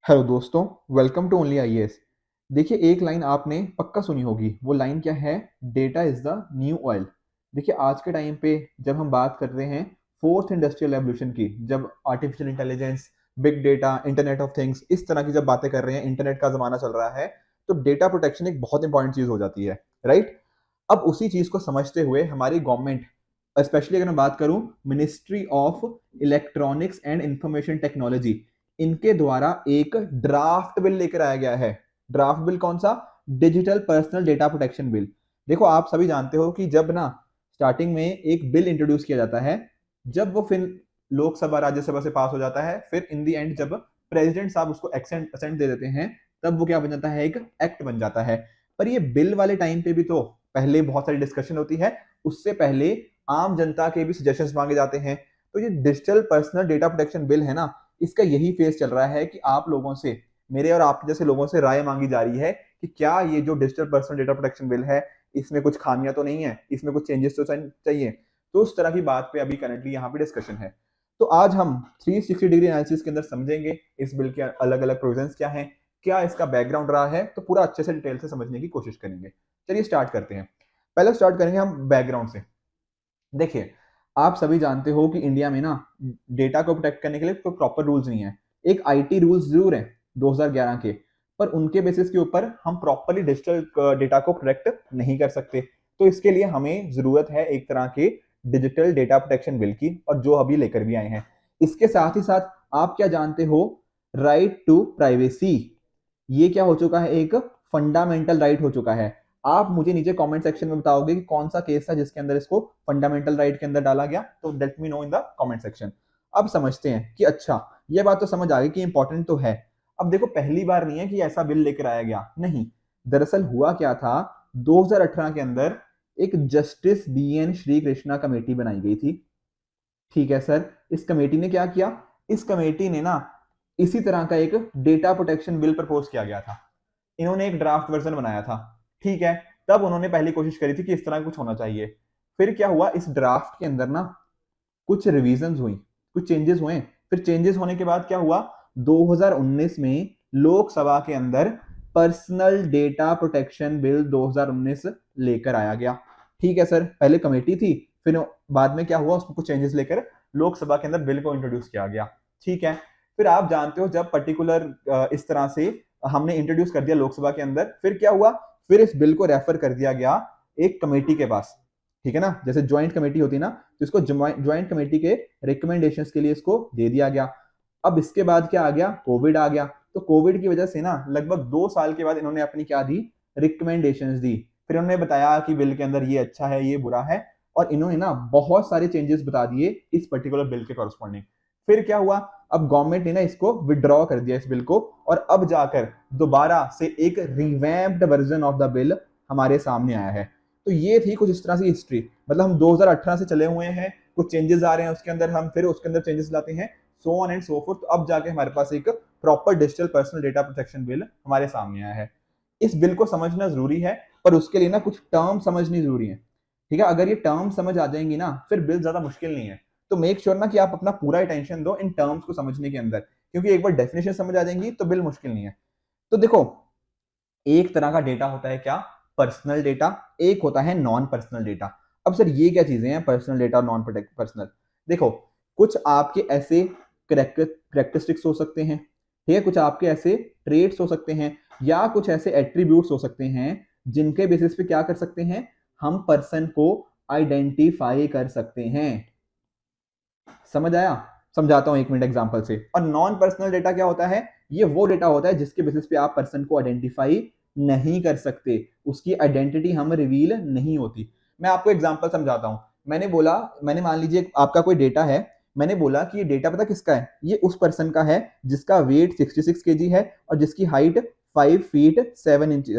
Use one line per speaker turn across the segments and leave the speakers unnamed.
Hello दोस्तों, welcome to only IAS. देखिए, एक लाइन आपने पक्का सुनी होगी। वो लाइन क्या है? Data is the new oil. देखिए, आज के टाइम पे जब हम बात कर रहे हैं फोर्थ इंडस्ट्रियल रेवोल्यूशन की, जब artificial intelligence, big data, internet of things, इस तरह की जब बातें कर रहे हैं, इंटरनेट का जमाना चल रहा है, तो डेटा प्रोटेक्शन एक बहुत इंपॉर्टेंट चीज हो जाती है, राइट? अब उसी चीज को समझते हुए हमारी गवर्नमेंट, स्पेशली अगर मैं बात करूं, ministry of electronics and information technology, इनके द्वारा एक ड्राफ्ट बिल लेकर आया गया है। ड्राफ्ट बिल कौन सा? Digital personal data protection bill. देखो, आप सभी जानते हो कि जब ना स्टार्टिंग में एक बिल इंट्रोड्यूस किया जाता है, जब वो फिर लोकसभा राज्यसभा से पास हो जाता है, फिर इन दी एंड जब प्रेसिडेंट साहब उसको एक्सेंट असेंट दे देते हैं, तब वो क्या बन जाता है? एक एक्ट बन जाता है। पर ये बिल वाले टाइम पे भी तो पहले बहुत सारी डिस्कशन होती है। उससे पहले आम जनता के भी सजेशंस मांगे जाते हैं। तो ये digital personal data protection bill है ना, इसका यही फेज चल रहा है कि आप लोगों से, मेरे और आपके जैसे लोगों से राय मांगी जा रही है कि क्या ये जो digital personal data protection bill है, इसमें कुछ खामियां तो नहीं है, इसमें कुछ चेंजेस तो चाहिए। तो उस तरह की बात पे अभी करंटली यहाँ पे डिस्कशन है। तो आज हम 360 डिग्री एनालिसिस के अंदर समझेंगे इस बिल के अलग अलग प्रोविजंस क्या हैं, क्या इसका बैकग्राउंड रहा है, तो पूरा अच्छे से डिटेल से समझने की कोशिश करेंगे। चलिए स्टार्ट करते हैं। पहले स्टार्ट करेंगे हम बैकग्राउंड से। देखिए, आप सभी जानते हो कि इंडिया में ना डेटा को प्रोटेक्ट करने के लिए कोई प्रॉपर रूल्स नहीं है। एक आईटी रूल्स जरूर है 2011 के, पर उनके बेसिस के ऊपर हम प्रॉपरली डिजिटल डेटा को प्रोटेक्ट नहीं कर सकते। तो इसके लिए हमें जरूरत है एक तरह के डिजिटल डेटा प्रोटेक्शन बिल की, और जो अभी लेकर भी आए हैं। इसके साथ ही साथ आप क्या जानते हो? राइट टू प्राइवेसी, ये क्या हो चुका है? एक फंडामेंटल राइट हो चुका है। आप मुझे नीचे कमेंट सेक्शन में बताओगे कि कौन सा केस था जिसके अंदर इसको फंडामेंटल राइट के अंदर डाला गया, तो let me know in the comment section. अब समझते हैं कि अच्छा, ये बात तो समझ आ गई कि इंपॉर्टेंट तो है। अब देखो, पहली बार नहीं है कि ऐसा बिल लेकर आया गया, नहीं। दरअसल हुआ क्या था, 2018 के अंदर एक justice B N Srikrishna committee बनाई गई थी। ठीक है सर, इस कमेटी ने क्या किया? इस कमेटी ने ना इसी तरह का एक डेटा प्रोटेक्शन बिल प्रपोज किया गया था। इन्होंने एक ड्राफ्ट वर्जन बनाया था। ठीक है, तब उन्होंने पहली कोशिश करी थी कि इस तरह कुछ होना चाहिए। फिर क्या हुआ, इस ड्राफ्ट के अंदर ना कुछ रिवीजन हुई, कुछ चेंजेस हुए। फिर चेंजेस होने के बाद क्या हुआ, 2019 में लोकसभा के अंदर पर्सनल डेटा प्रोटेक्शन बिल 2019 लेकर आया गया। ठीक है सर, पहले कमेटी थी, फिर बाद में क्या हुआ, उसमें कुछ चेंजेस लेकर लोकसभा के अंदर बिल को इंट्रोड्यूस किया गया। ठीक है, फिर आप जानते हो जब पर्टिकुलर इस तरह से हमने इंट्रोड्यूस कर दिया लोकसभा के अंदर, फिर क्या हुआ, फिर इस बिल को रेफर कर दिया गया एक कमेटी के पास। ठीक है ना, जैसे ज्वाइंट कमेटी होती है ना, तो इसको ज्वाइंट कमेटी के रिकमेंडेशंस के लिए इसको दे दिया गया। अब इसके बाद क्या आ गया? कोविड आ गया। तो कोविड की वजह से ना लगभग 2 साल के बाद इन्होंने अपनी क्या दी? रिकमेंडेशंस दी। फिर उन्होंने बताया कि बिल के अंदर ये अच्छा है, ये बुरा है, और इन्होंने ना बहुत सारे चेंजेस बता दिए इस पर्टिकुलर बिल के कॉरस्पॉन्डिंग। फिर क्या हुआ, अब गवर्नमेंट ने ना इसको विड्रॉ कर दिया इस बिल को, और अब जाकर दोबारा से एक revamped version of the bill हमारे सामने आया है। तो ये थी कुछ इस तरह से हिस्ट्री। मतलब हम 2018 से चले हुए हैं, कुछ चेंजेस आ रहे हैं उसके अंदर, हम फिर उसके अंदर चेंजेस लाते हैं, so on and so fourth. तो अब जाके हमारे पास एक proper digital personal data protection bill हमारे सामने आया है। इस बिल को समझना जरूरी है, पर उसके लिए ना कुछ टर्म समझनी जरूरी है। ठीक है, अगर ये टर्म समझ आ जाएंगी ना, फिर बिल ज्यादा मुश्किल नहीं है। तो मेक श्योर ना कि आप अपना पूरा अटेंशन दो इन टर्म्स को समझने के अंदर, क्योंकि एक बार डेफिनेशन समझ आ जाएंगी तो बिल मुश्किल नहीं है। तो देखो, एक तरह का डेटा होता है क्या? Personal data. एक होता है नॉन पर्सनल डेटा। अब सर, ये क्या चीजें हैं पर्सनल डेटा और नॉन पर्सनल? देखो, कुछ आपके ऐसे करेक्टरिस्टिक्स हो सकते हैं, ठीक है, कुछ आपके ऐसे ट्रेट्स हो सकते हैं, या कुछ ऐसे एट्रीब्यूट्स हो सकते हैं जिनके बेसिस पे क्या कर सकते हैं? हम पर्सन को आइडेंटिफाई कर सकते हैं। समझ आया? समझाता हूं, 1 मिनट एग्जांपल से। और नॉन पर्सनल डेटा क्या होता है? ये वो डेटा होता है जिसके बेसिस पे आप पर्सन को आइडेंटिफाई नहीं कर सकते, उसकी आइडेंटिटी हम रिवील नहीं होती। मैं आपको एग्जांपल समझाता हूं। मैंने मान लीजिए आपका कोई डेटा है, मैंने बोला कि ये डेटा पता किसका है? ये उस पर्सन का है जिसका वेट 66 केजी है और जिसकी हाइट 5 फीट 7 इंच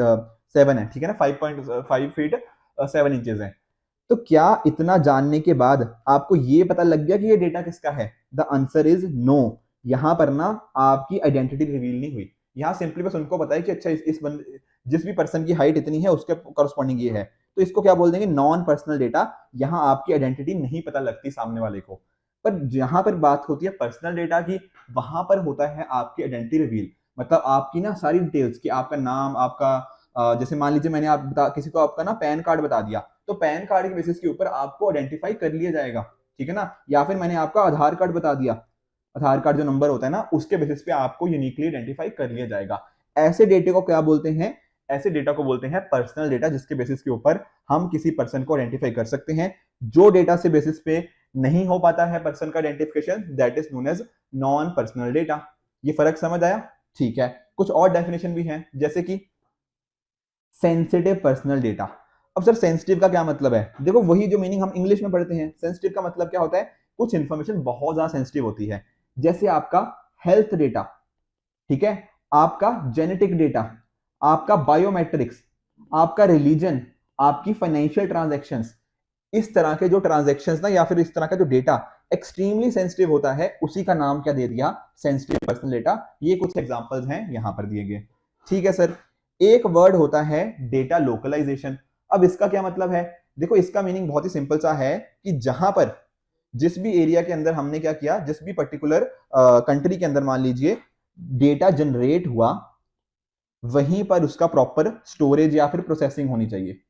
7 है। ठीक है ना, 5.5 फीट 7 इंचेस है। तो क्या इतना जानने के बाद आपको ये पता लग गया कि ये डेटा किसका है? The answer is no. यहां पर ना आपकी आइडेंटिटी रिवील नहीं हुई। यहां सिंपली बस उनको पता है कि अच्छा, इस बंदे, जिस भी पर्सन की हाइट इतनी है उसके कॉरस्पॉन्डिंग ये है, तो इसको क्या बोल देंगे? Non personal data. यहां आपकी आइडेंटिटी नहीं पता लगती सामने वाले को। पर जहां पर बात होती है पर्सनल डेटा की, वहां पर होता है आपकी आइडेंटिटी रिवील। मतलब आपकी ना सारी डिटेल्स कि आपका नाम, आपका जैसे मान लीजिए मैंने किसी को आपका ना पैन कार्ड बता दिया, तो पैन कार्ड के बेसिस के ऊपर आपको आइडेंटिफाई कर लिया जाएगा, ठीक है ना। या फिर मैंने आपका आधार कार्ड बता दिया, आधार कार्ड जो नंबर होता है ना, उसके बेसिस पे आपको यूनिकली आइडेंटिफाई कर लिया जाएगा। ऐसे डेटे को क्या बोलते हैं? ऐसे डेटा को बोलते हैं पर्सनल डेटा, जिसके बेसिस के ऊपर हम किसी पर्सन को आइडेंटिफाई कर सकते हैं। जो डेटा से बेसिस पे नहीं हो पाता है पर्सन का identification, that is known as non personal data. ये फर्क समझ आया? ठीक है। कुछ और डेफिनेशन भी हैं, जैसे कि सेंसिटिव पर्सनल डेटा। अब सर सेंसिटिव का क्या मतलब है? देखो वही जो मीनिंग हम इंग्लिश में पढ़ते हैं। सेंसिटिव का मतलब क्या होता है? कुछ इंफॉर्मेशन बहुत ज्यादा सेंसिटिव होती है, जैसे आपका हेल्थ डेटा, ठीक है, आपका जेनेटिक डेटा, आपका बायोमेट्रिक्स, आपका रिलीजन, आपकी फाइनेंशियल ट्रांजैक्शंस। इस तरह के जो ट्रांजैक्शंस ना, या फिर इस तरह का जो डेटा एक्सट्रीमली सेंसिटिव होता है, उसी का नाम क्या दे दिया? Sensitive personal data. ये कुछ एग्जांपल्स हैं यहां पर दिए गए, ठीक है सर। एक वर्ड होता है डेटा लोकलाइजेशन। अब इसका क्या मतलब है? देखो इसका मीनिंग बहुत ही सिंपल सा है कि जहां पर जिस भी एरिया के अंदर हमने क्या किया, जिस भी पर्टिकुलर कंट्री के अंदर मान लीजिए डेटा जनरेट हुआ, वहीं पर उसका प्रॉपर स्टोरेज या फिर प्रोसेसिंग होनी चाहिए।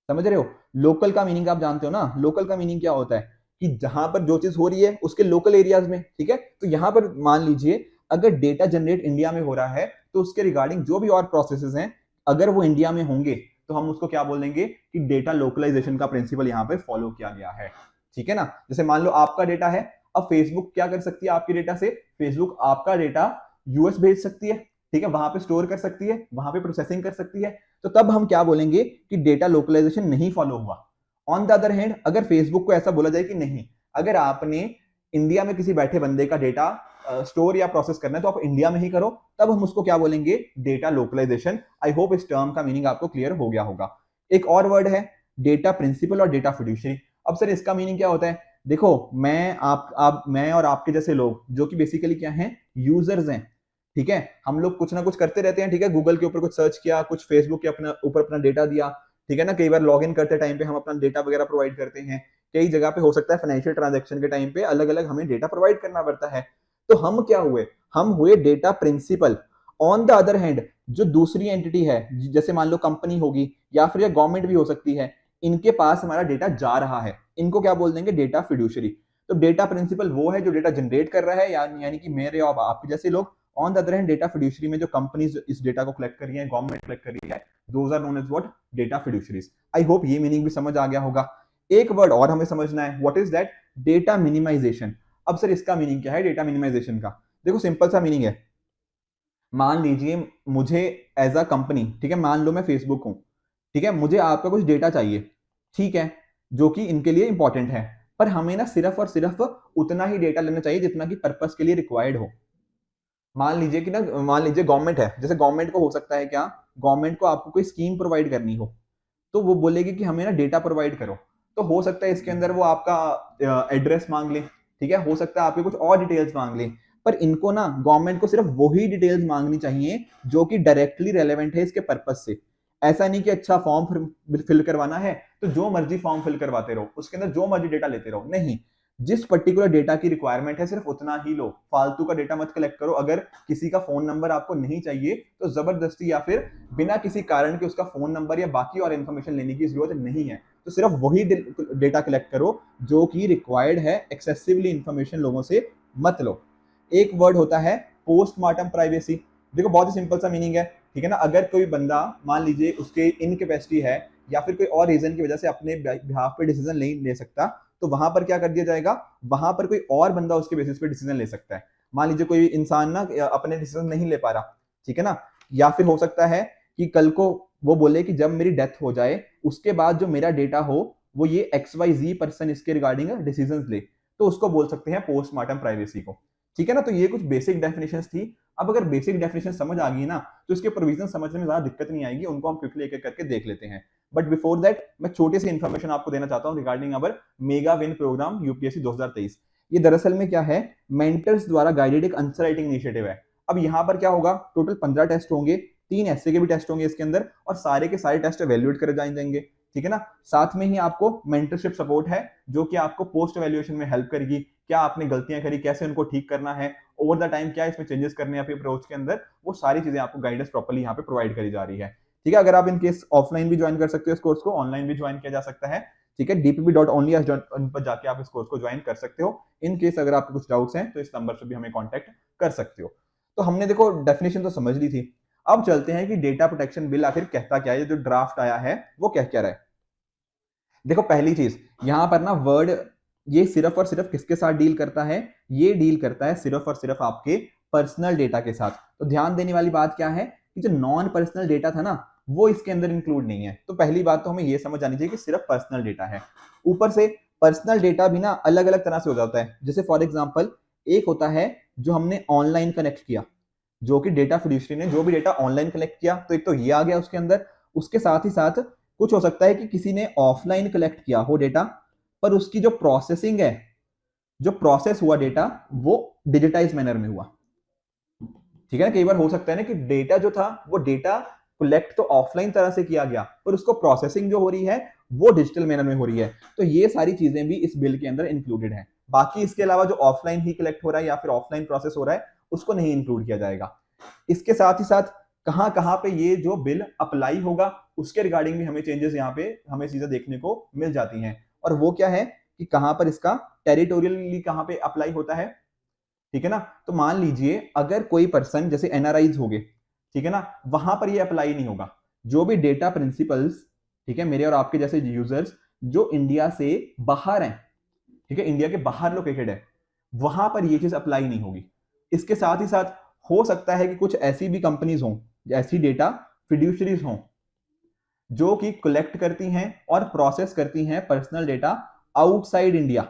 समझ रहे हो? लोकल का मीनिंग आप जानते हो ना। लोकल का मीनिंग क्या होता है कि जहां पर जो चीज हो रही है उसके लोकल एरियाज में, ठीक है। तो यहां पर मान लीजिए अगर डेटा जनरेट इंडिया में हो रहा है, तो उसके रिगार्डिंग जो भी और प्रोसेसेस हैं, अगर वो इंडिया में होंगे, तो हम उसको क्या बोल देंगे कि डेटा लोकलाइजेशन का प्रिंसिपल यहाँ पे फॉलो किया गया है, ठीक है ना। जैसे मान लो आपका डेटा है, अब फेसबुक क्या कर सकती है आपके डेटा से? फेसबुक आपका डेटा यूएस भेज सकती है, ठीक है, वहां पे स्टोर कर सकती है, वहां पे प्रोसेसिंग कर सकती है। तो तब हम क्या बोलेंगे कि डेटा लोकलाइजेशन नहीं फॉलो हुआ। ऑन द अदर हैंड, अगर फेसबुक को ऐसा बोला जाए कि नहीं, अगर आपने इंडिया में किसी बैठे बंदे का डेटा स्टोर या प्रोसेस करना है, तो आप इंडिया में ही करो, तब हम उसको क्या बोलेंगे? Data localisation. आई होप इस टर्म का मीनिंग आपको क्लियर हो गया होगा। एक और वर्ड है डेटा प्रिंसिपल और डेटा फिड्यूशरी। अब सर इसका मीनिंग क्या होता है? देखो मैं और आपके जैसे लोग, जो कि बेसिकली क्या हैं? यूजर्स हैं, ठीक है। हम लोग कुछ ना कुछ करते रहते हैं, ठीक है। गूगल के ऊपर कुछ सर्च किया, कुछ फेसबुक के ऊपर अपना डेटा दिया, ठीक है ना। कई बार लॉग इन करते टाइम पे हम अपना डेटा वगैरह प्रोवाइड करते हैं। कई जगह पे हो सकता है फाइनेंशियल ट्रांजैक्शन के टाइम पे अलग अलग हमें डेटा प्रोवाइड करना पड़ता है। तो हम क्या हुए? हम हुए data principal. On the other hand, जो दूसरी एंटिटी है, जैसे मान लो कंपनी होगी या फिर गवर्नमेंट भी हो सकती है, इनके पास हमारा डेटा जा रहा है, इनको क्या बोल देंगे? Data fiduciary. तो डेटा प्रिंसिपल वो है जो डेटा जनरेट कर रहा है, यानी कि मेरे और आपके जैसे लोग। On the other hand, data fiduciary में जो कंपनीज इस डेटा को कलेक्ट कर रही है, गवर्नमेंट कलेक्ट कर रही है, those are known as what? Data fiduciaries. I hope ये मीनिंग भी समझ आ गया होगा। एक वर्ड और हमें समझना है, what is that? Data minimisation. अब सर इसका मीनिंग क्या है डेटा मिनिमाइजेशन का? देखो सिंपल सा मीनिंग है, मान लीजिए मुझे एज अ कंपनी, ठीक है, मान लो मैं फेसबुक हूं, ठीक है, मुझे आपका कुछ डेटा चाहिए, ठीक है, जो कि इनके लिए इंपॉर्टेंट है, पर हमें ना सिर्फ और सिर्फ उतना ही डेटा लेना चाहिए जितना कि पर्पस के लिए रिक्वायर्ड हो। मान लीजिए गवर्नमेंट है, जैसे गवर्नमेंट को हो सकता है क्या, गवर्नमेंट को आपको कोई स्कीम प्रोवाइड करनी हो, तो वो बोलेगी कि हमें ना डेटा प्रोवाइड करो। तो हो सकता है इसके अंदर वो आपका एड्रेस मांग ले, ठीक है, हो सकता है आपके कुछ और डिटेल्स मांग ले, पर इनको ना गवर्नमेंट को सिर्फ वही डिटेल्स मांगनी चाहिए जो कि डायरेक्टली रेलेवेंट है इसके पर्पस से। ऐसा नहीं कि अच्छा फॉर्म फिल करवाना है तो जो मर्जी फॉर्म फिल करवाते रहो, उसके अंदर जो मर्जी डेटा लेते रहो, नहीं। जिस पर्टिकुलर डेटा की रिक्वायरमेंट है सिर्फ उतना ही लो, फालतू का डेटा मत कलेक्ट करो। अगर किसी का फोन नंबर आपको नहीं चाहिए तो जबरदस्ती या फिर बिना किसी कारण के उसका फोन नंबर या बाकी और इन्फॉर्मेशन लेने की जरूरत नहीं है। तो सिर्फ वही डेटा कलेक्ट करो जो कि रिक्वायर्ड है, एक्सेसिवली इंफॉर्मेशन लोगों से मत लो। एक वर्ड होता है पोस्टमार्टम प्राइवेसी। देखो बहुत ही सिंपल सा मीनिंग है, ठीक है ना। अगर कोई बंदा मान लीजिए उसके इनकेपेसिटी है या फिर कोई और रीजन की वजह से अपने बिहाफ पे डिसीजन नहीं ले सकता, तो वहां पर क्या कर दिया जाएगा? वहां पर कोई और बंदा उसके बेसिस पे डिसीजन ले सकता है। मान लीजिए कोई इंसान ना अपने डिसीजन नहीं ले पा रहा, ठीक है ना, या फिर हो सकता है कि कल को वो बोले कि जब मेरी डेथ हो जाए उसके बाद जो मेरा डेटा हो वो ये XYZ पर्सन इसके रिगार्डिंग डिसीजन ले, तो उसको बोल सकते हैं पोस्टमार्टम प्राइवेसी को, ठीक है ना। तो ये कुछ बेसिक डेफिनेशंस थी। अब अगर बेसिक डेफिनेशन समझ आ गई ना, तो इसके प्रोविजन समझने में ज्यादा दिक्कत नहीं आएगी, उनको हम क्विकली एक एक करके देख लेते हैं। बट बिफोर दैट मैं छोटी सी इन्फॉर्मेशन आपको देना चाहता हूं रिगार्डिंग अवर मेगा विन प्रोग्राम यूपीएससी 2023। ये दरअसल में क्या है, मेंटर्स द्वारा गाइडेड एक आंसर राइटिंग इनिशिएटिव है। अब यहाँ पर क्या होगा, टोटल 15 टेस्ट होंगे, 3 ऐसे के भी टेस्ट होंगे इसके अंदर, और सारे के सारे टेस्ट एवेल्युएट करे जाएंगे, ठीक है ना। साथ में ही आपको मेंटरशिप सपोर्ट है जो कि आपको पोस्ट एवेल्युएशन में हेल्प करेगी, क्या आपने गलतियां करी, कैसे उनको ठीक करना है, ओवर द टाइम क्या इसमें चेंजेस करने हैं अपनी अप्रोच के अंदर, वो सारी चीजें आपको गाइडेंस प्रॉपर्ली यहाँ पे प्रोवाइड करी जा रही है। ठीक है, अगर आप इन केस ऑफलाइन भी ज्वाइन कर सकते हो इस कोर्स को, ऑनलाइन भी ज्वाइन किया जा सकता है। ठीक है, dpp.only पर जाके आप इस कोर्स को ज्वाइन कर सकते हो। इन केस अगर आपको कुछ डाउट्स हैं तो इस नंबर से भी हमें कॉन्टेक्ट कर सकते हो। तो हमने देखो डेफिनेशन तो समझ ली थी, अब चलते हैं कि डेटा प्रोटेक्शन बिल आखिर कहता क्या है, जो ड्राफ्ट आया है वो कह क्या रहा है। देखो पहली चीज यहां पर ना वर्ड, ये सिर्फ और सिर्फ किसके साथ डील करता है, ये डील करता है सिर्फ और सिर्फ आपके पर्सनल डेटा के साथ। तो ध्यान देने वाली बात क्या है कि जो नॉन पर्सनल डेटा था ना वो इसके अंदर इंक्लूड नहीं है। तो पहली बात तो हमें ये समझ आनी चाहिए कि सिर्फ पर्सनल डेटा है। ऊपर से पर्सनल डेटा भी ना अलग अलग तरह से हो जाता है। जैसे फॉर एग्जाम्पल एक होता है जो हमने ऑनलाइन कनेक्ट किया, जो कि डेटा फिड्यूशरी ने जो भी डेटा ऑनलाइन कलेक्ट किया, तो एक तो ये आ गया उसके अंदर। उसके साथ ही साथ कुछ हो सकता है कि किसी ने ऑफलाइन कलेक्ट किया हो डेटा, पर उसकी जो प्रोसेसिंग है, जो प्रोसेस हुआ डेटा, वो डिजिटाइज मैनर में हुआ। ठीक है ना, कई बार हो सकता है ना कि डेटा जो था वो डेटा कलेक्ट तो ऑफलाइन तरह से किया गया, पर उसको प्रोसेसिंग जो हो रही है वो डिजिटल मैनर में हो रही है। तो ये सारी चीजें भी इस बिल के अंदर इंक्लूडेड है। बाकी इसके अलावा जो ऑफलाइन ही कलेक्ट हो रहा है या फिर ऑफलाइन प्रोसेस हो रहा है उसको नहीं इंक्लूड किया जाएगा। इसके साथ ही साथ कहां कहां पे ये जो बिल अप्लाई होगा उसके रिगार्डिंग भी हमें चेंजेस यहाँ पे हमें चीजें देखने को मिल जाती हैं। और वो क्या है कि कहां पर इसका टेरिटोरियली कहां पे अप्लाई होता है। ठीक है ना, तो मान लीजिए अगर कोई पर्सन जैसे एनआरआईज हो गए, ठीक है ना, वहां पर ये अप्लाई नहीं होगा। जो भी डेटा प्रिंसिपल्स, ठीक है, मेरे और आपके जैसे यूजर्स जो इंडिया से बाहर हैं, ठीक है, इंडिया के बाहर लोकेटेड है, वहां पर ये चीज अप्लाई नहीं होगी। इसके साथ ही साथ हो सकता है कि कुछ ऐसी भी कंपनीज हों, ऐसी डेटा फिड्यूशरीज हों जो कि कलेक्ट करती हैं और प्रोसेस करती हैं पर्सनल डेटा आउटसाइड इंडिया,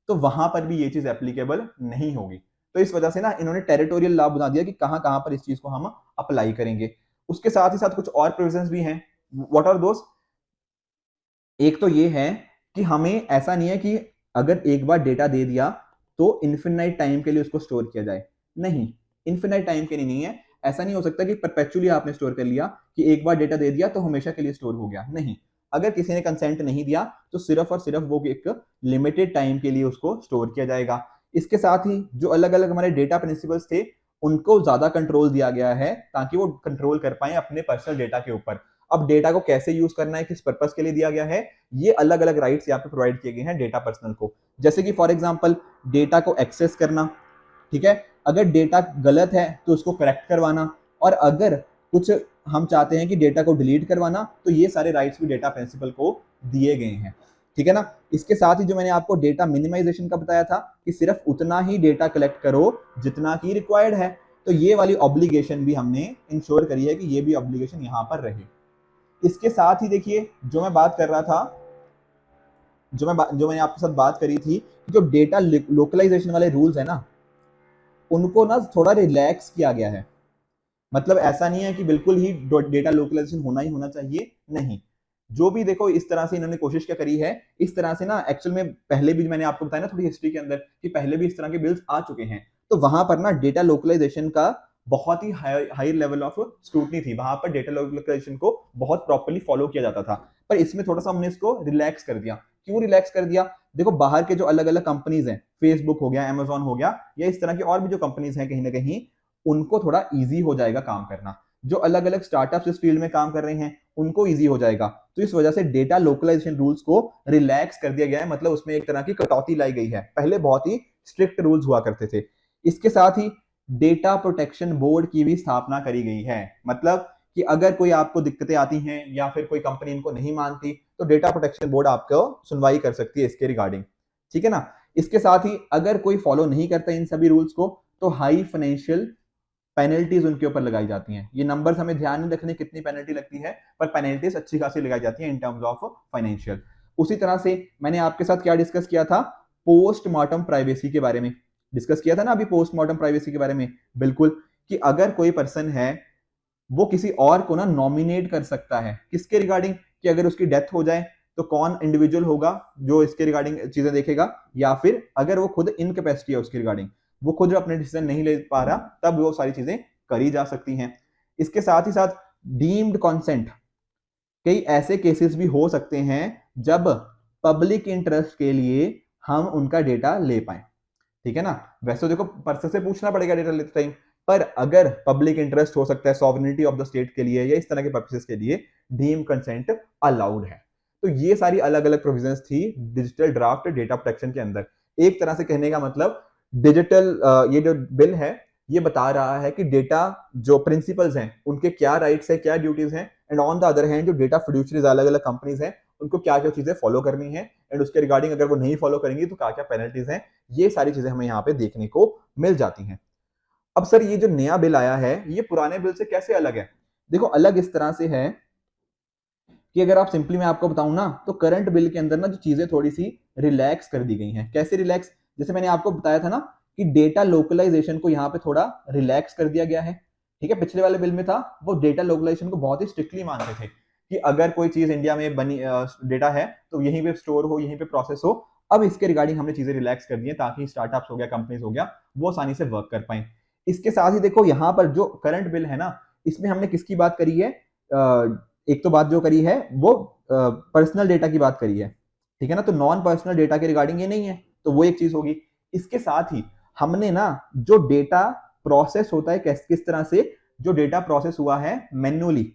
तो वहां पर भी ये चीज एप्लीकेबल नहीं होगी। तो इस वजह से ना इन्होंने टेरिटोरियल लॉ बना दिया कि कहां कहां पर इस चीज को हम अप्लाई करेंगे। उसके साथ ही साथ कुछ और प्रोविजंस भी हैं। व्हाट आर दोस्त? एक तो ये है कि हमें ऐसा नहीं है कि अगर एक बार डेटा दे दिया तो इन्फिनाइट टाइम के लिए उसको स्टोर किया जाए। नहीं, इन्फिनाइट टाइम के लिए नहीं है। ऐसा नहीं हो सकता कि परपेचुअली आपने स्टोर कर लिया कि एक बार डेटा दे दिया तो हमेशा के लिए स्टोर हो गया। नहीं, अगर किसी ने कंसेंट नहीं दिया तो सिर्फ और सिर्फ वो एक लिमिटेड टाइम के लिए उसको स्टोर किया जाएगा। इसके साथ ही जो अलग अलग हमारे डेटा प्रिंसिपल्स थे उनको ज्यादा कंट्रोल दिया गया है ताकि वो कंट्रोल कर पाए अपने पर्सनल डेटा के ऊपर। अब डेटा को कैसे यूज करना है, किस पर्पस के लिए दिया गया है, ये अलग अलग राइट्स यहाँ पे प्रोवाइड किए गए हैं डेटा पर्सनल को। जैसे कि फॉर एग्जांपल डेटा को एक्सेस करना, ठीक है, अगर डेटा गलत है तो उसको करेक्ट करवाना, और अगर कुछ हम चाहते हैं कि डेटा को डिलीट करवाना, तो ये सारे राइट्स भी डेटा प्रिंसिपल को दिए गए हैं। ठीक है ना। इसके साथ ही जो मैंने आपको डेटा मिनिमाइजेशन का बताया था कि सिर्फ उतना ही डेटा कलेक्ट करो जितना की रिक्वायर्ड है, तो ये वाली ऑब्लिगेशन भी हमने इंश्योर करी है कि ये भी ऑब्लिगेशन यहाँ पर रहे। इसके साथ ही देखिए जो मैं बात कर रहा था, जो मैंने आपके साथ बात करी थी, जो डेटा लोकलाइजेशन वाले रूल्स है ना उनको ना थोड़ा रिलैक्स किया गया है। मतलब ऐसा नहीं है कि बिल्कुल ही डेटा लोकलाइजेशन होना ही होना चाहिए, नहीं। जो भी देखो इस तरह से इन्होंने कोशिश क्या करी है, इस तरह से ना एक्चुअल में पहले भी मैंने आपको बताया ना थोड़ी हिस्ट्री के अंदर कि पहले भी इस तरह के बिल्स आ चुके हैं, तो वहां पर ना डेटा लोकलाइजेशन का बहुत ही हाई लेवल ऑफ स्क्रूटनी थी। वहां पर डेटा लोकलाइजेशन को बहुत प्रॉपर्ली फॉलो किया जाता था, पर इसमें थोड़ा सा हमने इसको रिलैक्स कर दिया। क्यों रिलैक्स कर दिया? देखो बाहर के जो अलग अलग कंपनीज हैं, फेसबुक हो गया, अमेजॉन हो गया, या इस तरह की और भी जो कंपनीज हैं कहीं ना कहीं, उनको थोड़ा इजी हो जाएगा काम करना। जो अलग अलग स्टार्टअप्स इस फील्ड में काम कर रहे हैं उनको इजी हो जाएगा। तो इस वजह से डेटा लोकलाइजेशन रूल्स को रिलैक्स कर दिया गया है, मतलब उसमें एक तरह की कटौती लाई गई है। पहले बहुत ही स्ट्रिक्ट रूल्स हुआ करते थे। इसके साथ ही डेटा प्रोटेक्शन बोर्ड की भी स्थापना करी गई है। मतलब कि अगर कोई आपको दिक्कतें आती हैं या फिर कोई कंपनी इनको नहीं मानती तो डेटा प्रोटेक्शन बोर्ड आपको सुनवाई कर सकती है इसके रिगार्डिंग। ठीक है ना। इसके साथ ही अगर कोई फॉलो नहीं करता इन सभी रूल्स को तो हाई फाइनेंशियल पेनल्टीज उनके ऊपर लगाई जाती हैं। ये नंबर्स हमें ध्यान नहीं रखने कितनी पेनल्टी लगती है, पर पेनल्टीज अच्छी खासी लगाई जाती है इन टर्म्स ऑफ फाइनेंशियल। उसी तरह से मैंने आपके साथ क्या डिस्कस किया था, पोस्टमार्टम प्राइवेसी के बारे में डिस्कस किया था ना अभी, पोस्टमार्टम प्राइवेसी के बारे में। बिल्कुल, कि अगर कोई पर्सन है वो किसी और को ना नॉमिनेट कर सकता है किसके रिगार्डिंग, कि अगर उसकी डेथ हो जाए तो कौन इंडिविजुअल होगा जो इसके रिगार्डिंग चीजें देखेगा, या फिर अगर वो खुद इनकैपेसिटी है उसके रिगार्डिंग, वो खुद अपने डिसीजन नहीं ले पा रहा, तब वो सारी चीजें करी जा सकती हैं। इसके साथ ही साथ डीम्ड कॉन्सेंट, कई ऐसे केसेस भी हो सकते हैं जब पब्लिक इंटरेस्ट के लिए हम उनका डेटा ले पाए। ठीक है ना। वैसे तो देखो पर्सन से पूछना पड़ेगा डेटा लेते टाइम, पर अगर पब्लिक इंटरेस्ट हो सकता है सॉवरेनिटी ऑफ द स्टेट के लिए या इस तरह के पर्पसेस के लिए, डीम कंसेंट अलाउड है। तो ये सारी अलग अलग प्रोविजंस थी डिजिटल ड्राफ्ट डेटा प्रोटेक्शन के अंदर। एक तरह से कहने का मतलब डिजिटल ये जो बिल है ये बता रहा है कि डेटा जो प्रिंसिपल्स हैं उनके क्या राइट्स है, क्या ड्यूटीज हैं, and on the other hand जो डेटा प्रोड्यूसर्स अलग अलग कंपनीज हैं उनको क्या क्या चीजें फॉलो करनी है, एंड उसके रिगार्डिंग अगर वो नहीं फॉलो करेंगी तो क्या क्या पेनल्टीज हैं। ये सारी चीजें हमें यहाँ पे देखने को मिल जाती हैं। अब सर ये जो नया बिल आया है ये पुराने बिल से कैसे अलग है? देखो अलग इस तरह से है कि अगर आप सिंपली मैं आपको बताऊं ना तो करंट बिल के अंदर ना जो चीजें थोड़ी सी रिलैक्स कर दी गई हैं। कैसे रिलैक्स? जैसे मैंने आपको बताया था ना कि डेटा लोकलाइजेशन को यहाँ पे थोड़ा रिलैक्स कर दिया गया है। ठीक है, पिछले वाले बिल में था वो डेटा लोकलाइजेशन को बहुत ही स्ट्रिक्टली मानते थे कि अगर कोई चीज इंडिया में बनी डेटा है तो यहीं पे स्टोर हो, यहीं पे प्रोसेस हो। अब इसके रिगार्डिंग हमने चीजें रिलैक्स कर दी हैं ताकि स्टार्टअप्स हो गया, कंपनीज हो गया, वो आसानी से वर्क कर पाए। इसके साथ ही देखो यहाँ पर जो करंट बिल है ना इसमें हमने किसकी बात करी है? एक तो बात जो करी है वो पर्सनल डेटा की बात करी है। ठीक है ना, तो नॉन पर्सनल डेटा के रिगार्डिंग ये नहीं है, तो वो एक चीज होगी। इसके साथ ही हमने ना जो डेटा प्रोसेस होता है किस तरह से, जो डेटा प्रोसेस हुआ है मैन्युअली,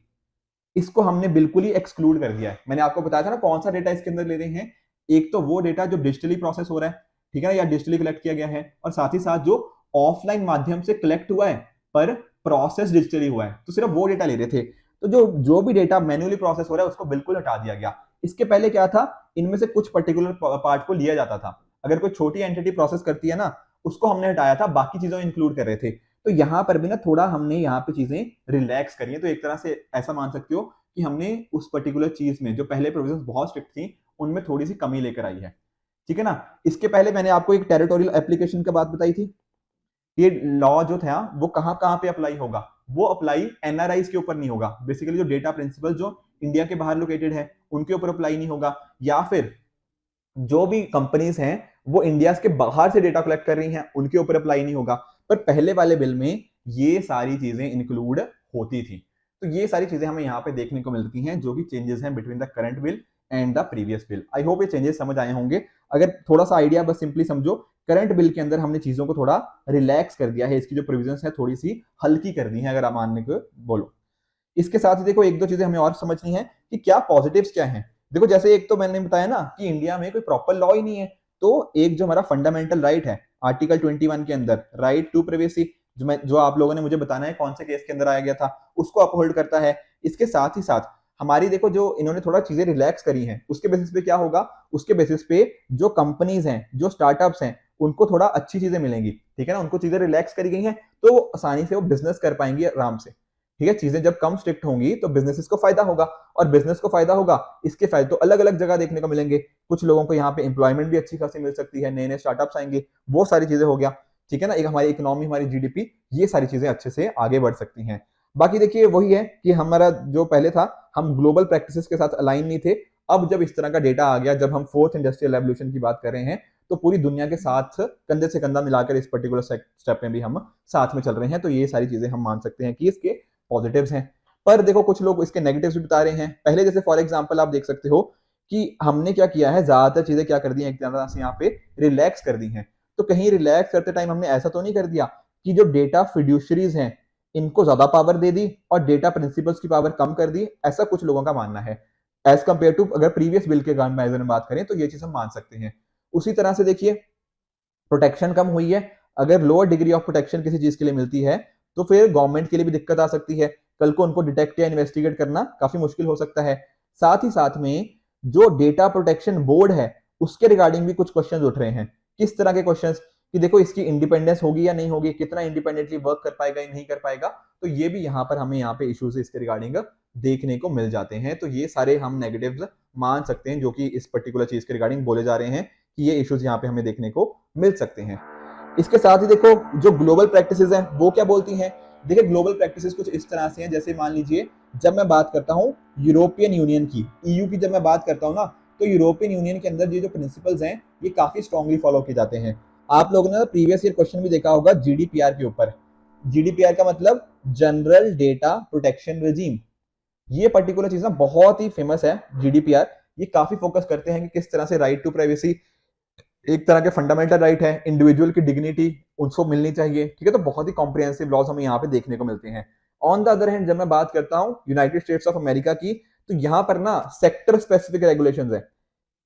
इसको हमने बिल्कुल ही एक्सक्लूड कर दिया है। मैंने आपको बताया था ना कौन सा डेटा इसके अंदर ले रहे हैं। एक तो वो डेटा जो डिजिटली प्रोसेस हो रहा है, ठीक है ना, या डिजिटली कलेक्ट किया गया है, और साथ ही साथ जो ऑफलाइन माध्यम से कलेक्ट हुआ है पर प्रोसेस डिजिटली हुआ है, तो सिर्फ वो डेटा ले रहे थे। तो जो जो भी डेटा मैन्युअली प्रोसेस हो रहा है उसको बिल्कुल हटा दिया गया। इसके पहले क्या था, इनमें से कुछ पर्टिकुलर पार्ट को लिया जाता था। अगर कोई छोटी एंटिटी प्रोसेस करती है ना उसको हमने हटाया था, बाकी चीजों इंक्लूड कर रहे थे। तो यहाँ पर भी ना थोड़ा हमने यहाँ पे चीजें रिलैक्स करी है। तो एक तरह से ऐसा मान सकते हो कि हमने उस पर्टिकुलर चीज में जो पहले प्रोविजंस बहुत स्ट्रिक्ट थी उनमें थोड़ी सी कमी लेकर आई है। ठीक है ना। इसके पहले मैंने आपको एक टेरिटोरियल एप्लीकेशन की बात बताई थी। ये लॉ जो था वो कहां कहां पे अप्लाई होगा? वो अप्लाई एनआरआईज के ऊपर नहीं होगा। बेसिकली जो डेटा प्रिंसिपल जो इंडिया के बाहर लोकेटेड है उनके ऊपर अप्लाई नहीं होगा, या फिर जो भी कंपनीज हैं वो इंडिया के बाहर से डेटा कलेक्ट कर रही हैं उनके ऊपर अप्लाई नहीं होगा। पर पहले वाले बिल में ये सारी चीजें इंक्लूड होती थी। तो ये सारी चीजें हमें यहाँ पे देखने को मिलती हैं जो भी चेंजेस हैं between the current bill and the previous bill. I hope ये चेंजेस समझ आए होंगे। अगर थोड़ा सा आइडिया बस सिंपली समझो, करंट बिल के अंदर हमने चीजों को थोड़ा रिलैक्स कर दिया है, इसकी जो प्रोविजंस है थोड़ी सी हल्की कर दी है अगर आप मानने को बोलो। इसके साथ ही देखो एक दो चीजें हमें और समझनी है कि क्या पॉजिटिव्स क्या हैं। देखो जैसे एक तो मैंने बताया ना कि इंडिया में कोई प्रॉपर लॉ ही नहीं है, तो एक जो हमारा फंडामेंटल राइट है आर्टिकल 21 के अंदर, राइट टू प्राइवेसी, जो आप लोगों ने मुझे बताना है कौन से केस के अंदर आया गया था, उसको अपहोल्ड करता है। इसके साथ ही साथ हमारी देखो जो इन्होंने थोड़ा चीजें रिलैक्स करी हैं उसके बेसिस पे क्या होगा, उसके बेसिस पे जो कंपनीज हैं, जो स्टार्टअप्स हैं, उनको थोड़ा अच्छी चीजें मिलेंगी। ठीक है ना, उनको चीजें रिलैक्स करी गई हैं तो वो आसानी से वो बिजनेस कर पाएंगे आराम से। ठीक है, चीजें जब कम स्ट्रिक्ट होंगी तो बिजनेसेस को फायदा होगा, और बिजनेस को फायदा होगा, इसके फायदे तो अलग अलग जगह देखने को मिलेंगे। कुछ लोगों को यहाँ पे एम्प्लॉयमेंट भी अच्छी खासी मिल सकती है, नए नए स्टार्टअप्स आएंगे, वो सारी चीजें हो गया। ठीक है ना, एक हमारी इकोनॉमी, हमारी जीडीपी, ये सारी चीजें अच्छे से आगे बढ़ सकती हैं। बाकी देखिए वही है कि हमारा जो पहले था हम ग्लोबल प्रैक्टिसेस के साथ अलाइन नहीं थे। अब जब इस तरह का डेटा आ गया, जब हम फोर्थ इंडस्ट्रियल रेवोल्यूशन की बात कर रहे हैं, तो पूरी दुनिया के साथ कंधे से कंधा मिलाकर इस पर्टिकुलर स्टेप में भी हम साथ में चल रहे हैं। तो ये सारी चीजें हम मान सकते हैं कि इसके पॉजिटिव्स हैं। पर देखो कुछ लोग इसके नेगेटिव्स भी बता रहे हैं। पहले जैसे फॉर एग्जांपल आप देख सकते हो कि हमने क्या किया है, ज्यादातर चीजें क्या कर दी हैं, एक तरह से यहाँ पे रिलैक्स कर दी हैं। तो कहीं रिलैक्स करते टाइम हमने ऐसा तो नहीं कर दिया कि जो डेटा फिड्यूशरीज हैं इनको ज्यादा पावर दे दी और डेटा प्रिंसिपल्स की पावर कम कर दी, ऐसा कुछ लोगों का मानना है। एज कंपेयर टू अगर प्रीवियस बिल के कंपैरिजन में बात करें तो ये चीज हम मान सकते हैं। उसी तरह से देखिए प्रोटेक्शन कम हुई है। अगर लोअर डिग्री ऑफ प्रोटेक्शन किसी चीज के लिए मिलती है तो फिर गवर्नमेंट के लिए भी दिक्कत आ सकती है, कल को उनको डिटेक्ट या इन्वेस्टिगेट करना काफी मुश्किल हो सकता है। साथ ही साथ में जो डेटा प्रोटेक्शन बोर्ड है उसके रिगार्डिंग भी कुछ क्वेश्चंस उठ रहे हैं। किस तरह के क्वेश्चंस? कि देखो इसकी इंडिपेंडेंस होगी या नहीं होगी, कितना इंडिपेंडेंटली वर्क कर पाएगा या नहीं कर पाएगा। तो ये भी यहाँ पर हमें यहाँ पे इश्यूज इसके रिगार्डिंग देखने को मिल जाते हैं। तो ये सारे हम नेगेटिव्स मान सकते हैं जो कि इस पर्टिकुलर चीज के रिगार्डिंग बोले जा रहे हैं कि ये इश्यूज यहाँ पे हमें देखने को मिल सकते हैं। इसके साथ ही देखो जो ग्लोबल प्रैक्टिसेस हैं वो क्या बोलती हैं। देखिए ग्लोबल प्रैक्टिसेस कुछ इस तरह से हैं, जैसे मान लीजिए जब मैं बात करता हूँ यूरोपियन यूनियन की, ईयू की जब मैं बात करता हूँ ना, तो यूरोपियन यूनियन के अंदर ये जो प्रिंसिपल्स हैं ये काफी स्ट्रांगली फॉलो किए जाते हैं। आप लोगों ने प्रीवियस ईयर क्वेश्चन भी देखा होगा जीडीपीआर के ऊपर। जीडीपीआर का मतलब जनरल डेटा प्रोटेक्शन रेजिम। ये पर्टिकुलर चीज ना बहुत ही फेमस है जीडीपीआर। ये काफी फोकस करते हैं कि किस तरह से राइट टू प्राइवेसी एक तरह के फंडामेंटल राइट है, इंडिविजुअल की डिग्निटी उसको मिलनी चाहिए, ठीक है। तो बहुत ही कॉम्प्रिहेंसिव लॉज हमें यहाँ पे देखने को मिलते हैं। ऑन द अदर हैंड जब मैं बात करता हूँ यूनाइटेड स्टेट्स ऑफ अमेरिका की, तो यहाँ पर ना सेक्टर स्पेसिफिक रेगुलेशंस है,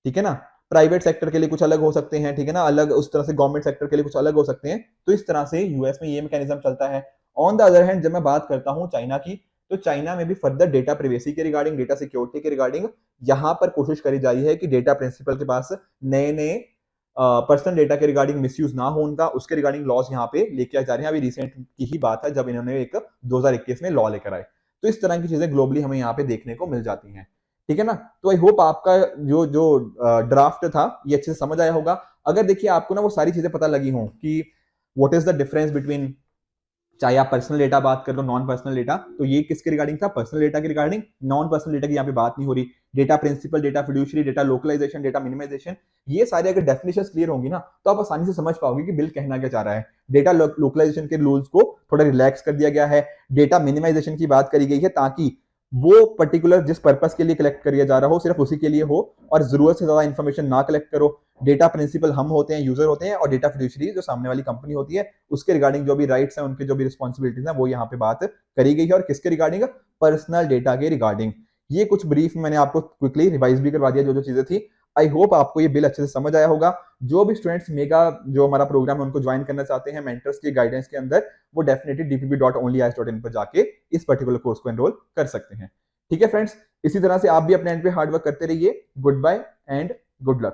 ठीक है ना। प्राइवेट सेक्टर के लिए कुछ अलग हो सकते हैं, ठीक है ना, अलग उस तरह से गवर्नमेंट सेक्टर के लिए कुछ अलग हो सकते हैं। तो इस तरह से यूएस में ये मैकेनिज्म चलता है। ऑन द अदर हैंड जब मैं बात करता हूँ चाइना की, तो चाइना में भी फर्दर डेटा प्रिवेसी के रिगार्डिंग, डेटा सिक्योरिटी के रिगार्डिंग यहाँ पर कोशिश करी जा रही है कि डेटा प्रिंसिपल के पास नए नए पर्सनल डेटा के रिगार्डिंग मिसयूज ना हो उनका, उसके रिगार्डिंग लॉज यहाँ पे लेके आ जा रहे हैं। अभी रिसेंट की ही बात है जब इन्होंने एक 2021 में लॉ लेकर आए। तो इस तरह की चीजें ग्लोबली हमें यहाँ पे देखने को मिल जाती हैं, ठीक है ना। तो आई होप आपका जो जो ड्राफ्ट था ये अच्छे से समझ आया होगा। अगर देखिए आपको ना वो सारी चीजें पता लगी हों कि what is the difference between, चाहे आप पर्सनल डेटा बात कर लो, नॉन पर्सनल डेटा, तो ये किसके रिगार्डिंग था, पर्सनल डेटा के रिगार्डिंग। नॉन पर्सनल डेटा की यहाँ पे बात नहीं हो रही। Data principal, data fiduciary, data localisation, data minimisation, ये सारे अगर डेफिनेशंस क्लियर होंगी ना तो आप आसानी से समझ पाओगे कि बिल कहना क्या चाह रहा है। डेटा लोकलाइजेशन के रूल्स को थोड़ा रिलैक्स कर दिया गया है। डेटा मिनिमाइजेशन की बात करी गई है ताकि वो पर्टिकुलर जिस पर्पस के लिए कलेक्ट किया जा रहा हो सिर्फ उसी के लिए हो और जरूरत से ज्यादा इंफॉर्मेशन ना कलेक्ट करो। डेटा प्रिंसिपल हम होते हैं, यूजर होते हैं, और डेटा फिड्यूशियरी जो सामने वाली कंपनी होती है, उसके रिगार्डिंग जो भी राइट्स हैं, उनके जो भी रिस्पॉन्सिबिलिटीज हैं, वो यहाँ पे बात करी गई है। और किसके रिगार्डिंग, पर्सनल डेटा के रिगार्डिंग। ये कुछ ब्रीफ मैंने आपको क्विकली रिवाइज भी करवा दिया जो जो चीजें थी। आई होप आपको ये बिल अच्छे से समझ आया होगा। जो भी स्टूडेंट्स मेगा जो हमारा प्रोग्राम है उनको ज्वाइन करना चाहते हैं मेंटर्स की गाइडेंस के अंदर, वो डेफिनेटली dpb.onlyis.in पर जाके इस पर्टिकुलर कोर्स को एनरोल कर सकते हैं, ठीक है फ्रेंड्स। इसी तरह से आप भी अपने एंड पे हार्ड वर्क करते रहिए। Good bye and good luck.